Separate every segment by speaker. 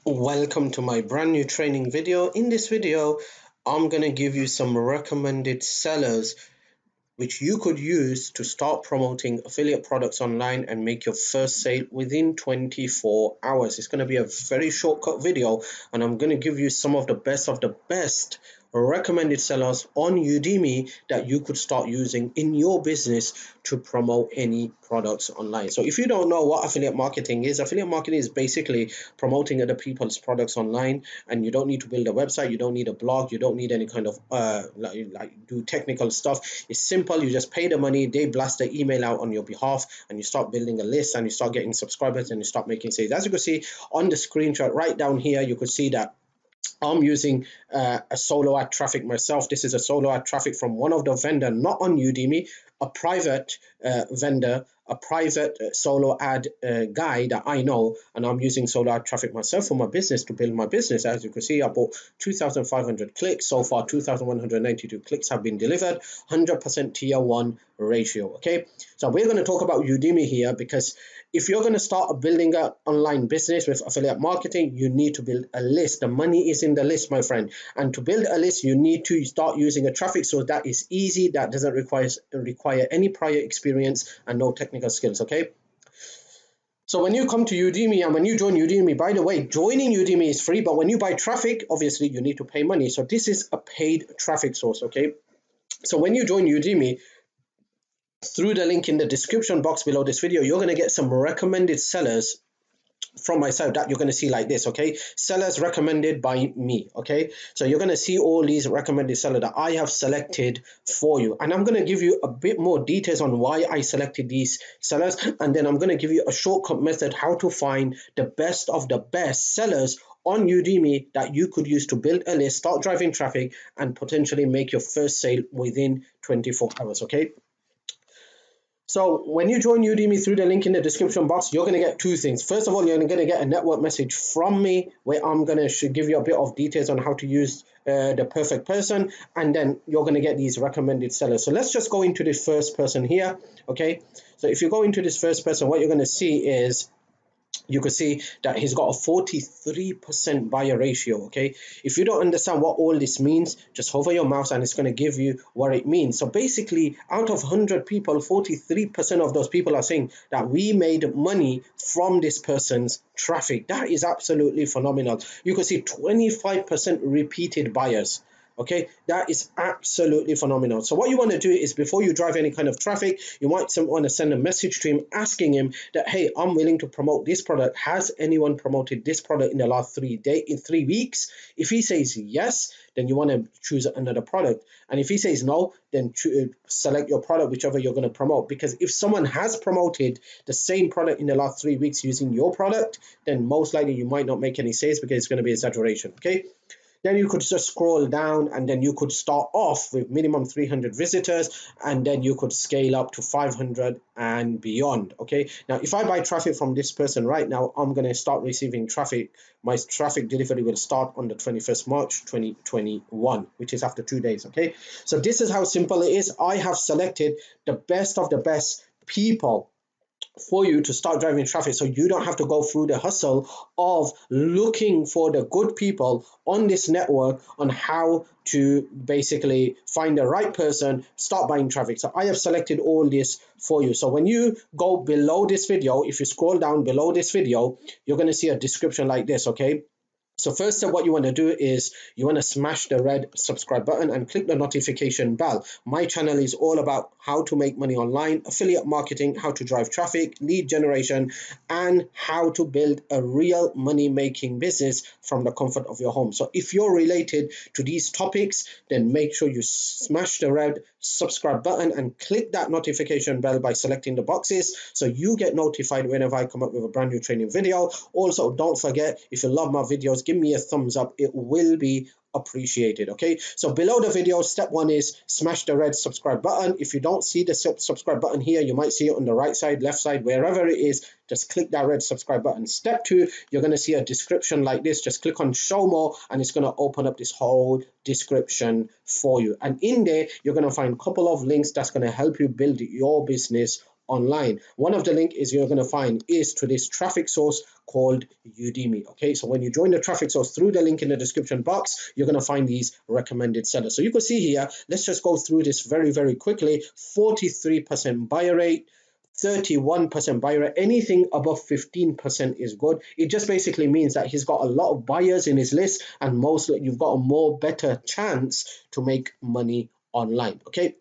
Speaker 1: Welcome to my brand new training video. In this video, I'm going to give you some recommended sellers which you could use to start promoting affiliate products online and make your first sale within 24 hours. It's going to be a very shortcut video, and I'm going to give you some of the best recommended sellers on Udemy that you could start using in your business to promote any products online. So if you don't know what affiliate marketing is basically promoting other people's products online, and you don't need to build a website, you don't need a blog, you don't need any kind of do technical stuff. It's simple. You just pay the money, they blast the email out on your behalf, and you start building a list and you start getting subscribers and you start making sales. As you can see on the screenshot right down here, you could see that I'm using a solo ad traffic myself. This is a solo ad traffic from one of the vendor, not on Udemy, a private vendor, a private solo ad guy that I know, and I'm using solo ad traffic myself for my business to build my business. As you can see, I bought 2,500 clicks so far. 2,192 clicks have been delivered. 100% tier 1 ratio. Okay, so we're going to talk about Udemy here, because if you're going to start building an online business with affiliate marketing, you need to build a list. The money is in the list, my friend. And to build a list, you need to start using a traffic source that is easy, that doesn't require any prior experience and no technical skills. Okay. So when you come to Udemy and when you join Udemy, by the way, joining Udemy is free, but when you buy traffic, obviously you need to pay money. So this is a paid traffic source. Okay. So when you join Udemy, through the link in the description box below this video, you're going to get some recommended sellers from myself that you're going to see like this. Okay, sellers recommended by me. Okay, so you're going to see all these recommended sellers that I have selected for you, and I'm going to give you a bit more details on why I selected these sellers, and then I'm going to give you a shortcut method how to find the best of the best sellers on Udemy that you could use to build a list, start driving traffic, and potentially make your first sale within 24 hours. Okay. So when you join Udemy through the link in the description box, you're going to get two things. First of all, you're going to get a network message from me where I'm going to give you a bit of details on how to use the perfect person, and then you're going to get these recommended sellers. So let's just go into this first person here. Okay, so if you go into this first person, what you're going to see is, you can see that he's got a 43% buyer ratio. Okay, if you don't understand what all this means, just hover your mouse and it's going to give you what it means. So basically, out of 100 people, 43% of those people are saying that we made money from this person's traffic. That is absolutely phenomenal. You can see 25% repeated buyers. Okay, that is absolutely phenomenal. So what you want to do is, before you drive any kind of traffic, you might want to send a message to him asking him that, hey, I'm willing to promote this product. Has anyone promoted this product in the last 3 weeks? If he says yes, then you want to choose another product. And if he says no, then select your product, whichever you're going to promote. Because if someone has promoted the same product in the last 3 weeks using your product, then most likely you might not make any sales, because it's going to be exaggeration. Okay. Then you could just scroll down, and then you could start off with minimum 300 visitors, and then you could scale up to 500 and beyond. Okay, now if I buy traffic from this person right now, I'm going to start receiving traffic. My traffic delivery will start on the 21st March 2021, which is after 2 days. Okay, so this is how simple it is. I have selected the best of the best people for you to start driving traffic, so you don't have to go through the hustle of looking for the good people on this network on how to basically find the right person, start buying traffic. So I have selected all this for you. So when you go below this video, if you scroll down below this video, you're going to see a description like this. Okay, so first step, what you want to do is you want to smash the red subscribe button and click the notification bell. My channel is all about how to make money online, affiliate marketing, how to drive traffic, lead generation, and how to build a real money-making business from the comfort of your home. So if you're related to these topics, then make sure you smash the red subscribe button and click that notification bell by selecting the boxes, so you get notified whenever I come up with a brand new training video. Also, don't forget, if you love my videos, give me a thumbs up. It will be appreciated. Okay, so below the video, step one is smash the red subscribe button. If you don't see the subscribe button here, you might see it on the right side, left side, wherever it is. Just click that red subscribe button. Step two, you're going to see a description like this. Just click on show more, and it's going to open up this whole description for you. And in there, you're going to find a couple of links that's going to help you build your business online. One of the link is you're going to find is to this traffic source called Udemy. Okay, so when you join the traffic source through the link in the description box, you're going to find these recommended sellers. So you can see here, let's just go through this very quickly. 43% buy rate, 31% buy rate. Anything above 15% is good. It just basically means that he's got a lot of buyers in his list, and mostly you've got a more better chance to make money online. Okay,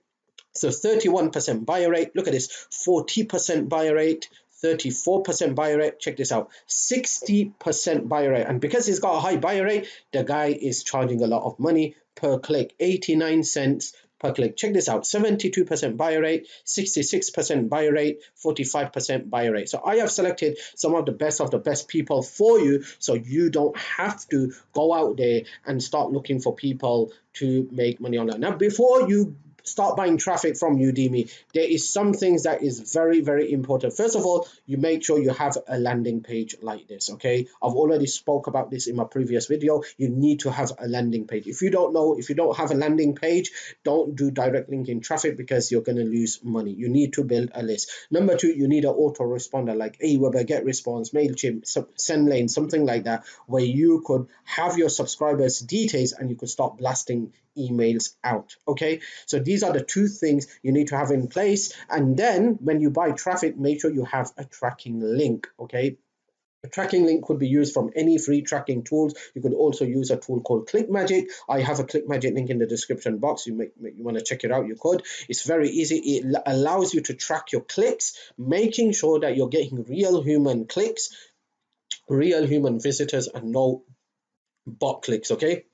Speaker 1: so 31% buy rate. Look at this, 40% buy rate, 34% buy rate. Check this out, 60% buy rate. And because he's got a high buy rate, the guy is charging a lot of money per click, 89 cents per click. Check this out, 72% buy rate, 66% buy rate, 45% buy rate. So I have selected some of the best people for you, so you don't have to go out there and start looking for people to make money online. Now, before you start buying traffic from Udemy, there is some things that is very important. First of all, you make sure you have a landing page like this. Okay, I've already spoke about this in my previous video. You need to have a landing page. If you don't have a landing page, don't do direct linking traffic, because you're going to lose money. You need to build a list. Number two, you need an autoresponder like Aweber, GetResponse, MailChimp, SendLane, something like that, where you could have your subscribers details and you could start blasting emails out. Okay, so these are the two things you need to have in place. And then when you buy traffic, make sure you have a tracking link. Okay, a tracking link could be used from any free tracking tools. You could also use a tool called ClickMagick. I have a ClickMagick link in the description box. You want to check it out, you could. It's very easy. It allows you to track your clicks, making sure that you're getting real human clicks, real human visitors, and no bot clicks. Okay,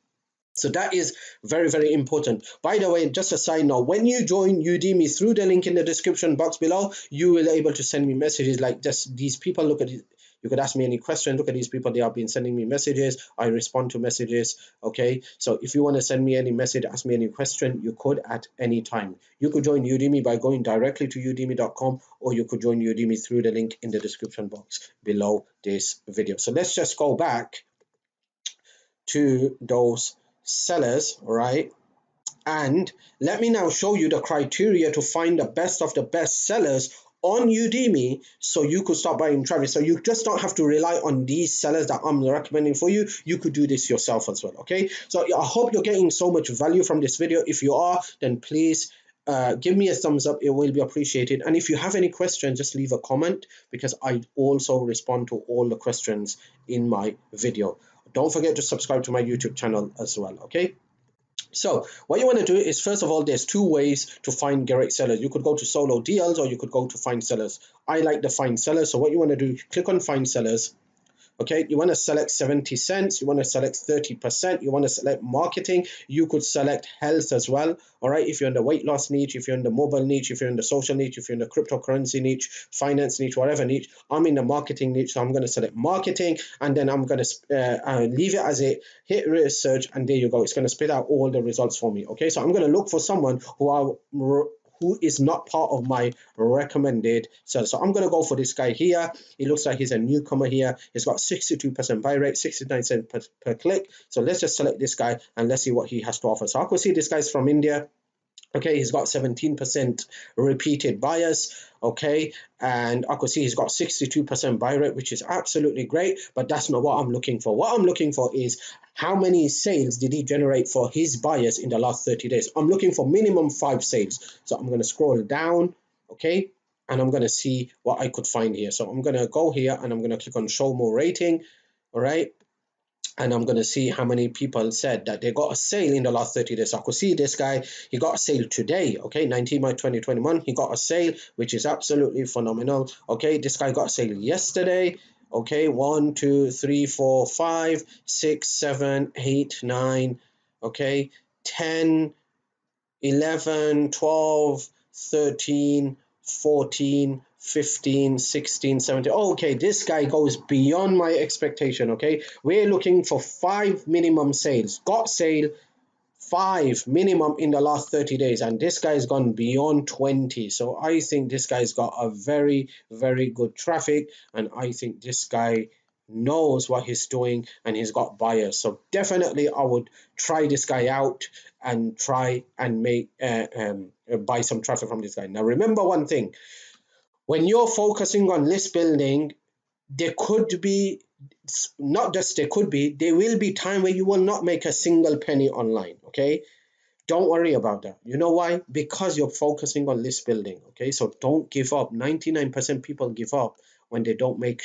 Speaker 1: so that is very important. By the way, just a side note, when you join Udemy through the link in the description box below, you will be able to send me messages like just these people. Look at it. You could ask me any question. Look at these people. They have been sending me messages. I respond to messages. Okay, so if you want to send me any message, ask me any question, you could at any time. You could join Udemy by going directly to udemy.com, or you could join Udemy through the link in the description box below this video. So let's just go back to those sellers, right? And let me now show you the criteria to find the best of the best sellers on Udemy, so you could start buying traffic. So you just don't have to rely on these sellers that I'm recommending for you. You could do this yourself as well. Okay, so I hope you're getting so much value from this video. If you are, then please give me a thumbs up. It will be appreciated. And if you have any questions, just leave a comment, because I also respond to all the questions in my video. Don't forget to subscribe to my YouTube channel as well. Okay, so what you want to do is, first of all, there's two ways to find great sellers. You could go to solo deals, or you could go to find sellers. I like the find sellers. So what you want to do, click on find sellers. Okay, you want to select 70 cents, you want to select 30%, you want to select marketing, you could select health as well. All right, if you're in the weight loss niche, if you're in the mobile niche, if you're in the social niche, if you're in the cryptocurrency niche, finance niche, whatever niche, I'm in the marketing niche, so I'm going to select marketing, and then I'm going to leave it as it, hit research, and there you go. It's going to spit out all the results for me. Okay, so I'm going to look for someone who is not part of my recommended seller. So I'm going to go for this guy here. He looks like he's a newcomer here. He's got 62% buy rate, 69 cents per click. So let's just select this guy and let's see what he has to offer. So I could see this guy's from India. Okay, he's got 17% repeated buyers. Okay, and I could see he's got 62% buy rate, which is absolutely great, but that's not what I'm looking for. What I'm looking for is how many sales did he generate for his buyers in the last 30 days. I'm looking for minimum 5 sales. So I'm going to scroll down, okay, and I'm going to see what I could find here. So I'm going to go here and I'm going to click on show more rating. All right, and I'm going to see how many people said that they got a sale in the last 30 days. So I could see this guy, he got a sale today, okay, 19 March 2021, he got a sale, which is absolutely phenomenal. Okay, this guy got a sale yesterday. Okay, 1 2 3 4 5 6 7 8 9, okay, 10 11 12 13 14 15 16 17. Okay, this guy goes beyond my expectation. Okay, we're looking for 5 minimum sales. Got sale 5 minimum in the last 30 days, and this guy's gone beyond 20. So I think this guy's got a very good traffic, and I think this guy knows what he's doing and he's got buyers. So definitely I would try this guy out and try and make buy some traffic from this guy. Now remember one thing, When you're focusing on list building, there could be, not just there could be, there will be time where you will not make a single penny online, okay? Don't worry about that. You know why? Because you're focusing on list building. Okay, so don't give up. 99% people give up when they don't make,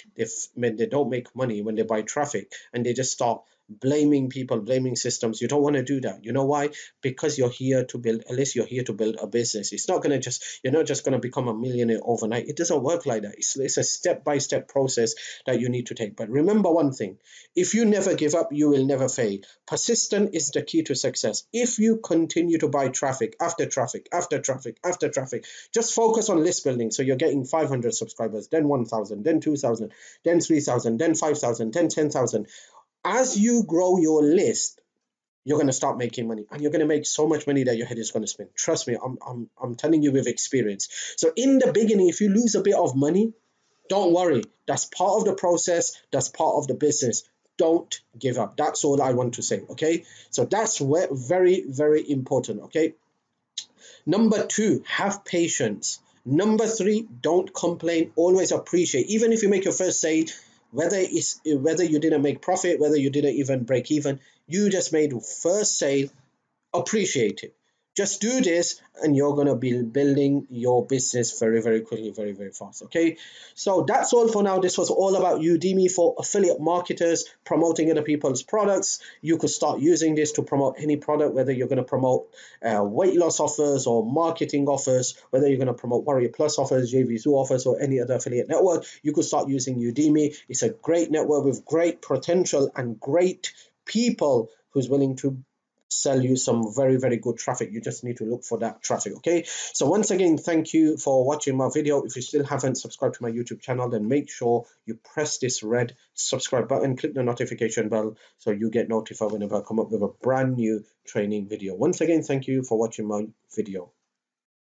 Speaker 1: when they don't make money, when they buy traffic, and they just start blaming people, blaming systems. You don't want to do that. You know why? Because you're here to build, at least you're here to build a business. It's not going to just, you're not just going to become a millionaire overnight. It doesn't work like that. It's a step-by-step process that you need to take. But remember one thing: if you never give up, you will never fail. Persistent is the key to success. If you continue to buy traffic after traffic after traffic after traffic, just focus on list building. So you're getting 500 subscribers, then 1,000, then 2,000, then 3,000, then 5,000, then 10,000. As you grow your list, you're going to start making money, and you're going to make so much money that your head is going to spin. Trust me, I'm telling you with experience. So in the beginning, if you lose a bit of money, don't worry. That's part of the process. That's part of the business. Don't give up. That's all I want to say. Okay. So that's very, very important. Okay. Number two, have patience. Number three, don't complain. Always appreciate. Even if you make your first sale, whether you didn't make profit, whether you didn't even break even, you just made first sale, appreciate it. Just do this and you're going to be building your business very, very quickly, very, very fast. Okay. So that's all for now. This was all about Udemy for affiliate marketers promoting other people's products. You could start using this to promote any product, whether you're going to promote weight loss offers or marketing offers, whether you're going to promote Warrior Plus offers, JVZoo offers, or any other affiliate network. You could start using Udemy. It's a great network with great potential and great people who's willing to sell you some very, very good traffic. You just need to look for that traffic. Okay, so once again, thank you for watching my video. If you still haven't subscribed to my YouTube channel, then make sure you press this red subscribe button, click the notification bell so you get notified whenever I come up with a brand new training video. Once again, thank you for watching my video.